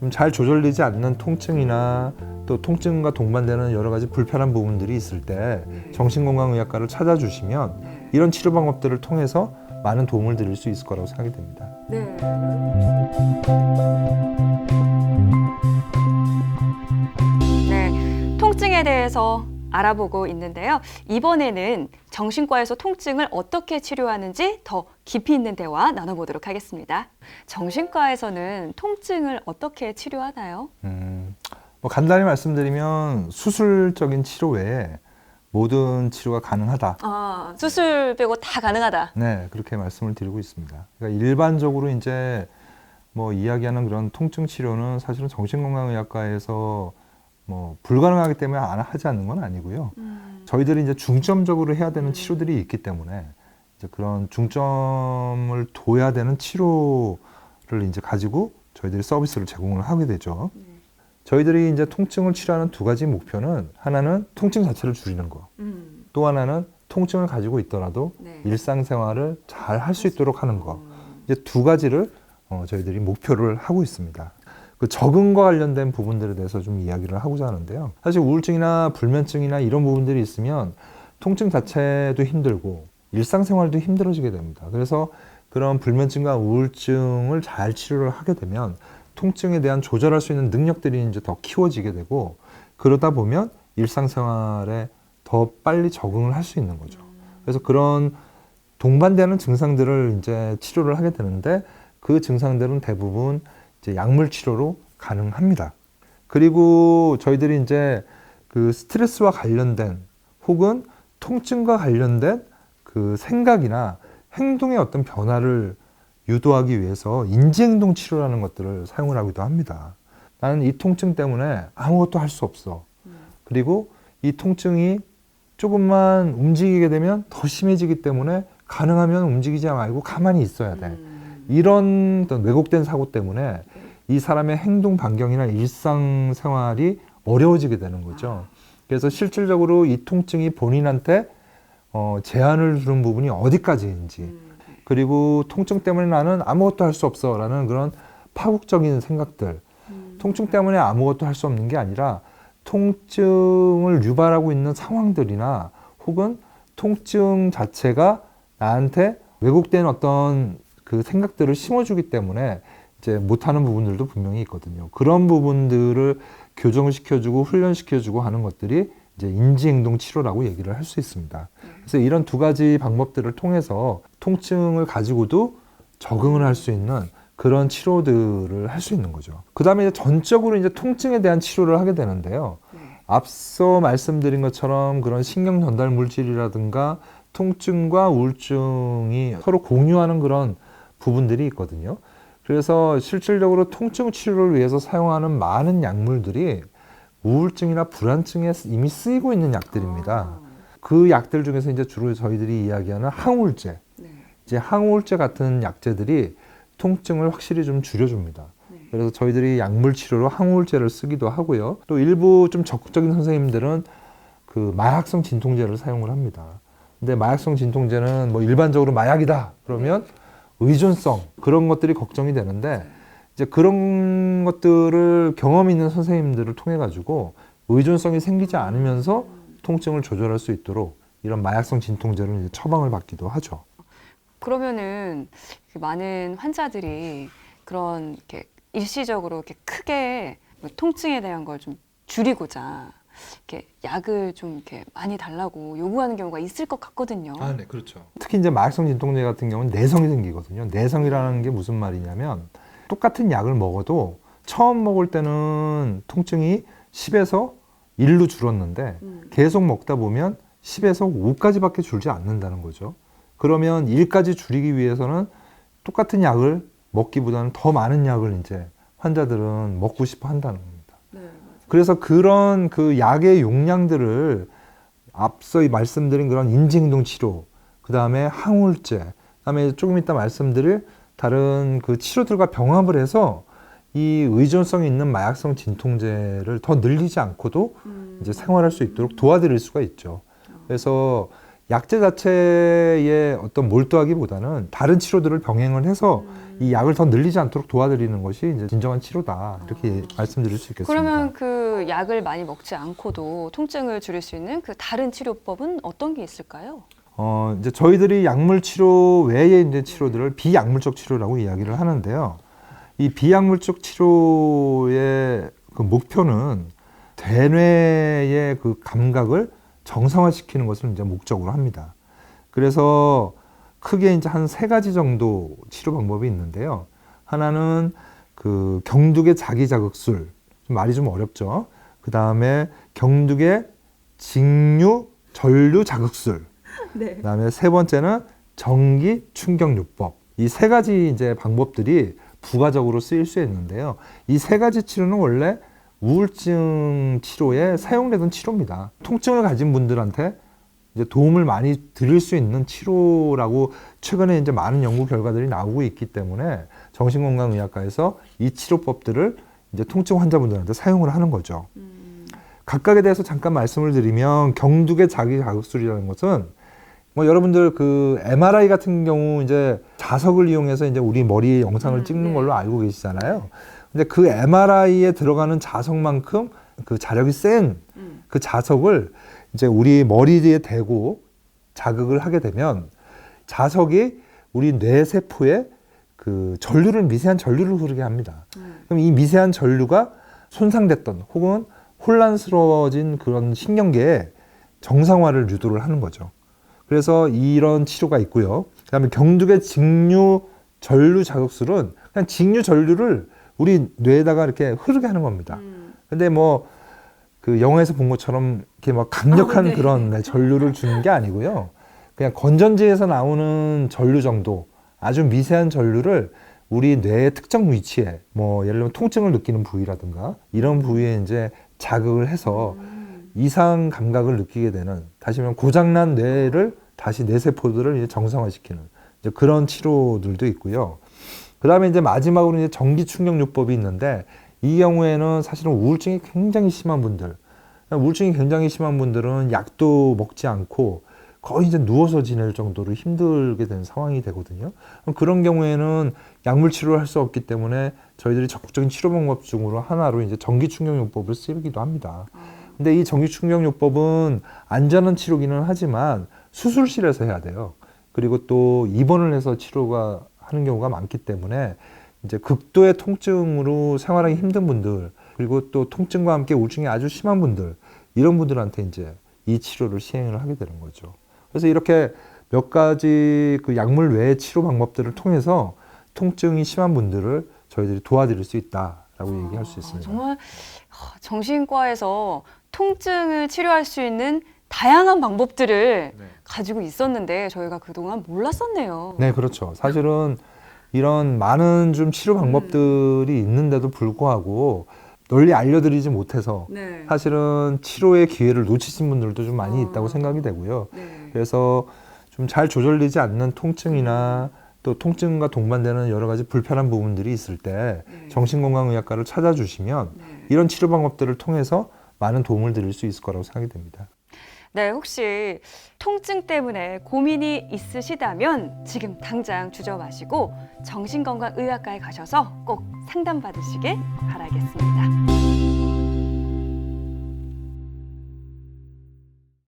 좀 잘 조절되지 않는 통증이나 또 통증과 동반되는 여러 가지 불편한 부분들이 있을 때 정신건강의학과를 찾아주시면 이런 치료 방법들을 통해서 많은 도움을 드릴 수 있을 거라고 생각이 됩니다. 네. 네, 통증에 대해서 알아보고 있는데요. 이번에는 정신과에서 통증을 어떻게 치료하는지 더 깊이 있는 대화 나눠보도록 하겠습니다. 정신과에서는 통증을 어떻게 치료하나요? 뭐 간단히 말씀드리면 수술적인 치료 외에 모든 치료가 가능하다. 수술 빼고 다 가능하다. 네, 그렇게 말씀을 드리고 있습니다. 그러니까 일반적으로 이제 뭐 이야기하는 그런 통증 치료는 사실은 정신건강의학과에서 뭐 불가능하기 때문에 안 하지 않는 건 아니고요. 저희들이 이제 중점적으로 해야 되는 치료들이 있기 때문에 이제 그런 중점을 둬야 되는 치료를 이제 가지고 저희들이 서비스를 제공을 하게 되죠. 저희들이 이제 통증을 치료하는 두 가지 목표는 하나는 통증 자체를 줄이는 거, 또 하나는 통증을 가지고 있더라도 네. 일상생활을 잘 할 수 있도록 하는 거. 이제 두 가지를 저희들이 목표를 하고 있습니다. 그 적응과 관련된 부분들에 대해서 좀 이야기를 하고자 하는데요. 사실 우울증이나 불면증이나 이런 부분들이 있으면 통증 자체도 힘들고 일상생활도 힘들어지게 됩니다. 그래서 그런 불면증과 우울증을 잘 치료를 하게 되면 통증에 대한 조절할 수 있는 능력들이 이제 더 키워지게 되고 그러다 보면 일상생활에 더 빨리 적응을 할 수 있는 거죠. 그래서 그런 동반되는 증상들을 이제 치료를 하게 되는데 그 증상들은 대부분 이제 약물 치료로 가능합니다. 그리고 저희들이 이제 그 스트레스와 관련된 혹은 통증과 관련된 그 생각이나 행동의 어떤 변화를 유도하기 위해서 인지행동 치료라는 것들을 사용을 하기도 합니다. 나는 이 통증 때문에 아무것도 할 수 없어. 그리고 이 통증이 조금만 움직이게 되면 더 심해지기 때문에 가능하면 움직이지 말고 가만히 있어야 돼. 이런 어떤 왜곡된 사고 때문에 이 사람의 행동 반경이나 일상생활이 어려워지게 되는 거죠. 그래서 실질적으로 이 통증이 본인한테 제한을 두는 부분이 어디까지인지, 그리고 통증 때문에 나는 아무것도 할 수 없어 라는 그런 파국적인 생각들, 통증 때문에 아무것도 할 수 없는 게 아니라 통증을 유발하고 있는 상황들이나 혹은 통증 자체가 나한테 왜곡된 어떤 그 생각들을 심어주기 때문에 이제 못하는 부분들도 분명히 있거든요. 그런 부분들을 교정을 시켜주고 훈련시켜주고 하는 것들이 이제 인지행동 치료라고 얘기를 할 수 있습니다. 그래서 이런 두 가지 방법들을 통해서 통증을 가지고도 적응을 할 수 있는 그런 치료들을 할 수 있는 거죠. 그 다음에 이제 전적으로 이제 통증에 대한 치료를 하게 되는데요. 앞서 말씀드린 것처럼 그런 신경 전달 물질이라든가 통증과 우울증이 서로 공유하는 그런 부분들이 있거든요. 그래서 실질적으로 통증 치료를 위해서 사용하는 많은 약물들이 우울증이나 불안증에 이미 쓰이고 있는 약들입니다. 그 약들 중에서 이제 주로 저희들이 이야기하는 항우울제, 이제 항우울제 같은 약제들이 통증을 확실히 좀 줄여줍니다. 그래서 저희들이 약물 치료로 항우울제를 쓰기도 하고요. 또 일부 좀 적극적인 선생님들은 그 마약성 진통제를 사용을 합니다. 근데 마약성 진통제는 뭐 일반적으로 마약이다 그러면 의존성 그런 것들이 걱정이 되는데 이제 그런 것들을 경험 있는 선생님들을 통해 가지고 의존성이 생기지 않으면서 통증을 조절할 수 있도록 이런 마약성 진통제를 이제 처방을 받기도 하죠. 그러면은 많은 환자들이 그런 이렇게 일시적으로 이렇게 크게 통증에 대한 걸 좀 줄이고자 이렇게 약을 좀 이렇게 많이 달라고 요구하는 경우가 있을 것 같거든요. 네, 그렇죠. 특히 이제 마약성 진통제 같은 경우는 내성이 생기거든요. 내성이라는 게 무슨 말이냐면 똑같은 약을 먹어도 처음 먹을 때는 통증이 10에서 1로 줄었는데 계속 먹다 보면 10에서 5까지밖에 줄지 않는다는 거죠. 그러면 1까지 줄이기 위해서는 똑같은 약을 먹기보다는 더 많은 약을 이제 환자들은 먹고 싶어 한다는 겁니다. 그래서 그런 그 약의 용량들을 앞서 말씀드린 그런 인지행동 치료, 그 다음에 항우울제, 그 다음에 조금 이따 말씀드릴 다른 그 치료들과 병합을 해서 이 의존성이 있는 마약성 진통제를 더 늘리지 않고도 이제 생활할 수 있도록 도와드릴 수가 있죠. 그래서 약제 자체에 어떤 몰두하기보다는 다른 치료들을 병행을 해서 이 약을 더 늘리지 않도록 도와드리는 것이 이제 진정한 치료다. 이렇게 말씀드릴 수 있겠습니다. 그러면 그 약을 많이 먹지 않고도 통증을 줄일 수 있는 그 다른 치료법은 어떤 게 있을까요? 이제 저희들이 약물 치료 외에 이제 치료들을 비약물적 치료라고 이야기를 하는데요. 이 비약물적 치료의 그 목표는 대뇌의 그 감각을 정상화시키는 것을 이제 목적으로 합니다. 그래서 크게 이제 한 3가지 정도 치료 방법이 있는데요. 하나는 그 경두의 자기자극술, 좀 말이 좀 어렵죠. 그 다음에 경두의 직류 전류 자극술. 네. 그다음에 3번째는 전기 충격요법. 이 3가지 이제 방법들이 부가적으로 쓰일 수 있는데요. 이 3가지 치료는 원래 우울증 치료에 사용되던 치료입니다. 통증을 가진 분들한테 이제 도움을 많이 드릴 수 있는 치료라고 최근에 이제 많은 연구 결과들이 나오고 있기 때문에 정신건강의학과에서 이 치료법들을 이제 통증 환자분들한테 사용을 하는 거죠. 각각에 대해서 잠깐 말씀을 드리면 경두의 자기자극술이라는 것은 뭐 여러분들 그 MRI 같은 경우 이제 자석을 이용해서 이제 우리 머리에 영상을 찍는 걸로 알고 계시잖아요. 근데 그 MRI에 들어가는 자석만큼 그 자력이 센 그 자석을 이제 우리 머리에 대고 자극을 하게 되면 자석이 우리 뇌 세포에 그 전류를 미세한 전류를 흐르게 합니다. 그럼 이 미세한 전류가 손상됐던 혹은 혼란스러워진 그런 신경계에 정상화를 유도를 하는 거죠. 그래서 이런 치료가 있고요. 그다음에 경두의 직류 전류 자극술은 그냥 직류 전류를 우리 뇌에다가 이렇게 흐르게 하는 겁니다. 근데 뭐 그 영화에서 본 것처럼 이렇게 막 강력한 그런 전류를 주는 게 아니고요. 그냥 건전지에서 나오는 전류 정도, 아주 미세한 전류를 우리 뇌의 특정 위치에, 뭐 예를 들면 통증을 느끼는 부위라든가 이런 부위에 이제 자극을 해서 이상 감각을 느끼게 되는, 다시 말하면 고장난 뇌를 다시 뇌 세포들을 이제 정상화시키는 이제 그런 치료들도 있고요. 그 다음에 이제 마지막으로 이제 전기 충격요법이 있는데, 이 경우에는 사실은 우울증이 굉장히 심한 분들, 우울증이 굉장히 심한 분들은 약도 먹지 않고 거의 이제 누워서 지낼 정도로 힘들게 되는 상황이 되거든요. 그런 경우에는 약물 치료를 할 수 없기 때문에 저희들이 적극적인 치료 방법 중으로 하나로 이제 전기 충격요법을 쓰기도 합니다. 근데 이 전기 충격요법은 안전한 치료기는 하지만 수술실에서 해야 돼요. 그리고 또 입원을 해서 치료가 하는 경우가 많기 때문에 이제 극도의 통증으로 생활하기 힘든 분들, 그리고 또 통증과 함께 우울증이 아주 심한 분들, 이런 분들한테 이제 이 치료를 시행을 하게 되는 거죠. 그래서 이렇게 몇 가지 그 약물 외의 치료 방법들을 통해서 통증이 심한 분들을 저희들이 도와드릴 수 있다라고 얘기할 수 있습니다. 정말 정신과에서 통증을 치료할 수 있는 다양한 방법들을 가지고 있었는데 저희가 그동안 몰랐었네요. 네, 그렇죠. 사실은 이런 많은 좀 치료 방법들이 있는데도 불구하고 널리 알려드리지 못해서 네. 사실은 치료의 기회를 놓치신 분들도 좀 많이 있다고 생각이 되고요. 네. 그래서 좀 잘 조절되지 않는 통증이나 또 통증과 동반되는 여러 가지 불편한 부분들이 있을 때 정신건강의학과를 찾아주시면 이런 치료 방법들을 통해서 많은 도움을 드릴 수 있을 거라고 생각이 됩니다. 네, 혹시 통증 때문에 고민이 있으시다면 지금 당장 주저 마시고 정신건강의학과에 가셔서 꼭 상담받으시길 바라겠습니다.